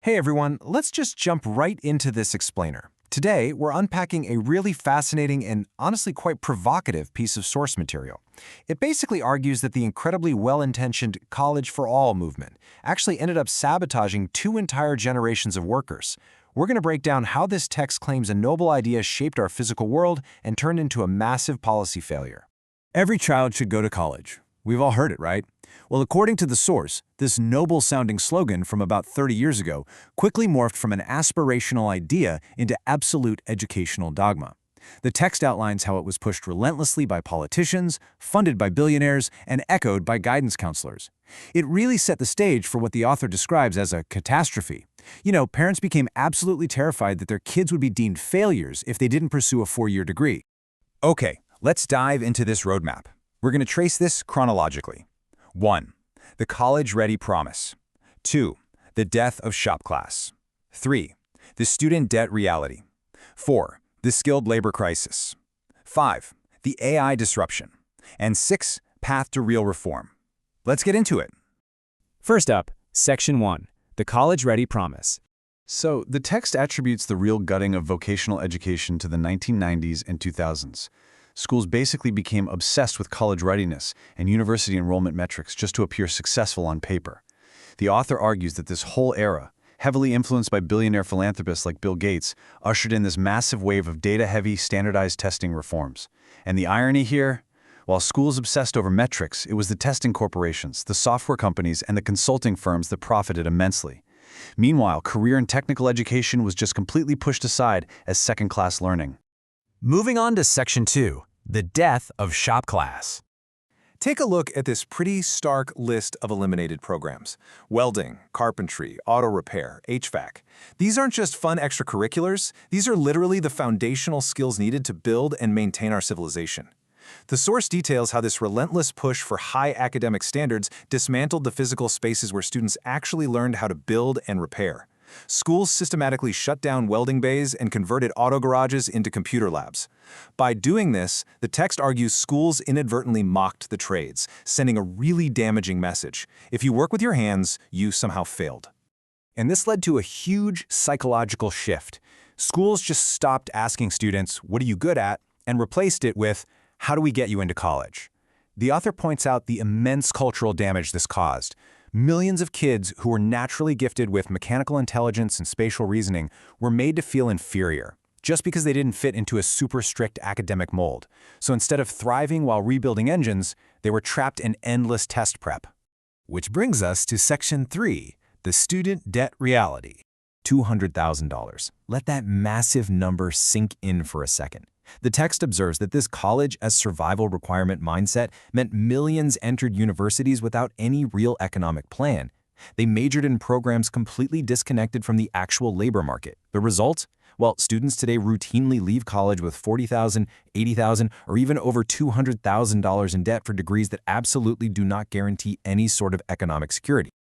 Hey everyone, let's just jump right into this explainer. Today, we're unpacking a really fascinating and honestly quite provocative piece of source material. It basically argues that the incredibly well-intentioned College for All movement actually ended up sabotaging two entire generations of workers. We're going to break down how this text claims a noble idea shaped our physical world and turned into a massive policy failure. Every child should go to college. We've all heard it, right? Well, according to the source, this noble-sounding slogan from about 30 years ago quickly morphed from an aspirational idea into absolute educational dogma. The text outlines how it was pushed relentlessly by politicians, funded by billionaires, and echoed by guidance counselors. It really set the stage for what the author describes as a catastrophe. Parents became absolutely terrified that their kids would be deemed failures if they didn't pursue a 4-year degree. Okay, let's dive into this roadmap. We're going to trace this chronologically. 1. The college-ready promise. 2. The death of shop class. 3. The student debt reality. 4. The skilled labor crisis. 5. The AI disruption. And 6. Path to real reform. Let's get into it. First up, Section 1, the college-ready promise. So, the text attributes the real gutting of vocational education to the 1990s and 2000s. Schools basically became obsessed with college readiness and university enrollment metrics just to appear successful on paper. The author argues that this whole era, heavily influenced by billionaire philanthropists like Bill Gates, ushered in this massive wave of data-heavy, standardized testing reforms. And the irony here? While schools obsessed over metrics, it was the testing corporations, the software companies, and the consulting firms that profited immensely. Meanwhile, career and technical education was just completely pushed aside as second-class learning. Moving on to Section 2, the death of shop class. Take a look at this pretty stark list of eliminated programs. Welding, carpentry, auto repair, HVAC. These aren't just fun extracurriculars, these are literally the foundational skills needed to build and maintain our civilization. The source details how this relentless push for high academic standards dismantled the physical spaces where students actually learned how to build and repair. Schools systematically shut down welding bays and converted auto garages into computer labs. By doing this, the text argues schools inadvertently mocked the trades, sending a really damaging message. If you work with your hands, you somehow failed. And this led to a huge psychological shift. Schools just stopped asking students, "What are you good at?" and replaced it with, "How do we get you into college?" The author points out the immense cultural damage this caused. Millions of kids who were naturally gifted with mechanical intelligence and spatial reasoning were made to feel inferior, just because they didn't fit into a super strict academic mold. So instead of thriving while rebuilding engines, they were trapped in endless test prep. Which brings us to Section 3, the student debt reality. $200,000. Let that massive number sink in for a second. The text observes that this college as survival requirement mindset meant millions entered universities without any real economic plan. They majored in programs completely disconnected from the actual labor market. The result? Well, students today routinely leave college with $40,000, $80,000, or even over $200,000 in debt for degrees that absolutely do not guarantee any sort of economic security.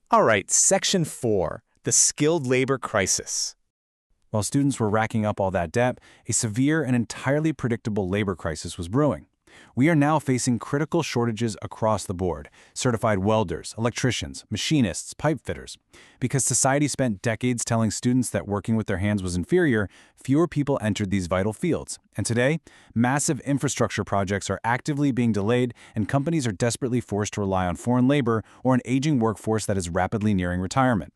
All right, Section 4, the skilled labor crisis. While students were racking up all that debt, a severe and entirely predictable labor crisis was brewing. We are now facing critical shortages across the board: certified welders, electricians, machinists, pipe fitters. Because society spent decades telling students that working with their hands was inferior, fewer people entered these vital fields. And today, massive infrastructure projects are actively being delayed, and companies are desperately forced to rely on foreign labor or an aging workforce that is rapidly nearing retirement.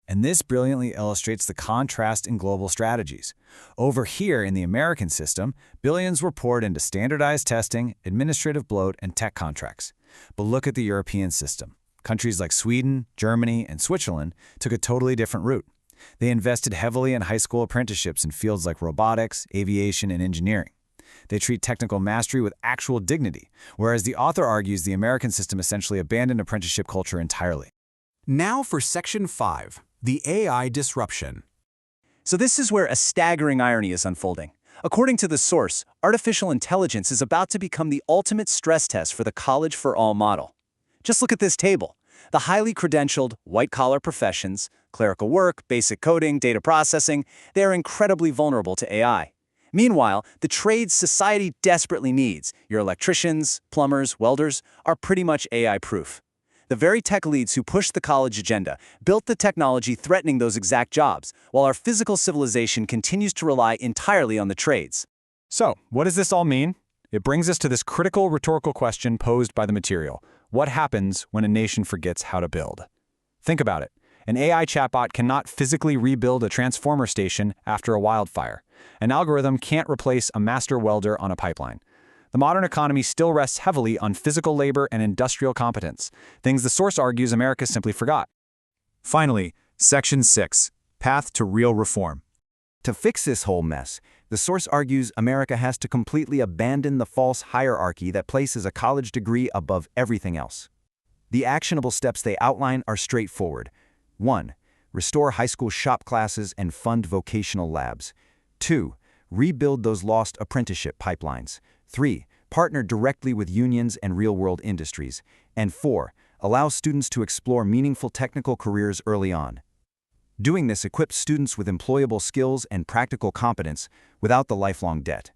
And this brilliantly illustrates the contrast in global strategies. Over here in the American system, billions were poured into standardized testing, administrative bloat, and tech contracts. But look at the European system. Countries like Sweden, Germany, and Switzerland took a totally different route. They invested heavily in high school apprenticeships in fields like robotics, aviation, and engineering. They treat technical mastery with actual dignity, whereas the author argues the American system essentially abandoned apprenticeship culture entirely. Now for Section 5. The AI disruption. So this is where a staggering irony is unfolding. According to the source, artificial intelligence is about to become the ultimate stress test for the College for All model. Just look at this table. The highly credentialed, white-collar professions, clerical work, basic coding, data processing, they are incredibly vulnerable to AI. Meanwhile, the trades society desperately needs, your electricians, plumbers, welders, are pretty much AI-proof. The very tech elites who pushed the college agenda built the technology threatening those exact jobs, while our physical civilization continues to rely entirely on the trades. So, what does this all mean? It brings us to this critical rhetorical question posed by the material. What happens when a nation forgets how to build? Think about it. An AI chatbot cannot physically rebuild a transformer station after a wildfire. An algorithm can't replace a master welder on a pipeline. The modern economy still rests heavily on physical labor and industrial competence, things the source argues America simply forgot. Finally, Section 6, Path to Real Reform. To fix this whole mess, the source argues America has to completely abandon the false hierarchy that places a college degree above everything else. The actionable steps they outline are straightforward. 1. Restore high school shop classes and fund vocational labs. 2. Rebuild those lost apprenticeship pipelines. 3. Partner directly with unions and real-world industries. And 4. Allow students to explore meaningful technical careers early on. Doing this equips students with employable skills and practical competence without the lifelong debt.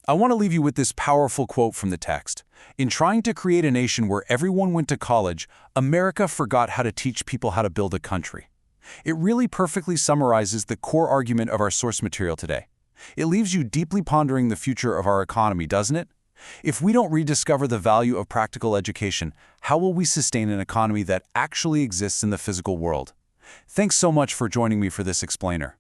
I want to leave you with this powerful quote from the text. In trying to create a nation where everyone went to college, America forgot how to teach people how to build a country. It really perfectly summarizes the core argument of our source material today. It leaves you deeply pondering the future of our economy, doesn't it? If we don't rediscover the value of practical education, how will we sustain an economy that actually exists in the physical world? Thanks so much for joining me for this explainer.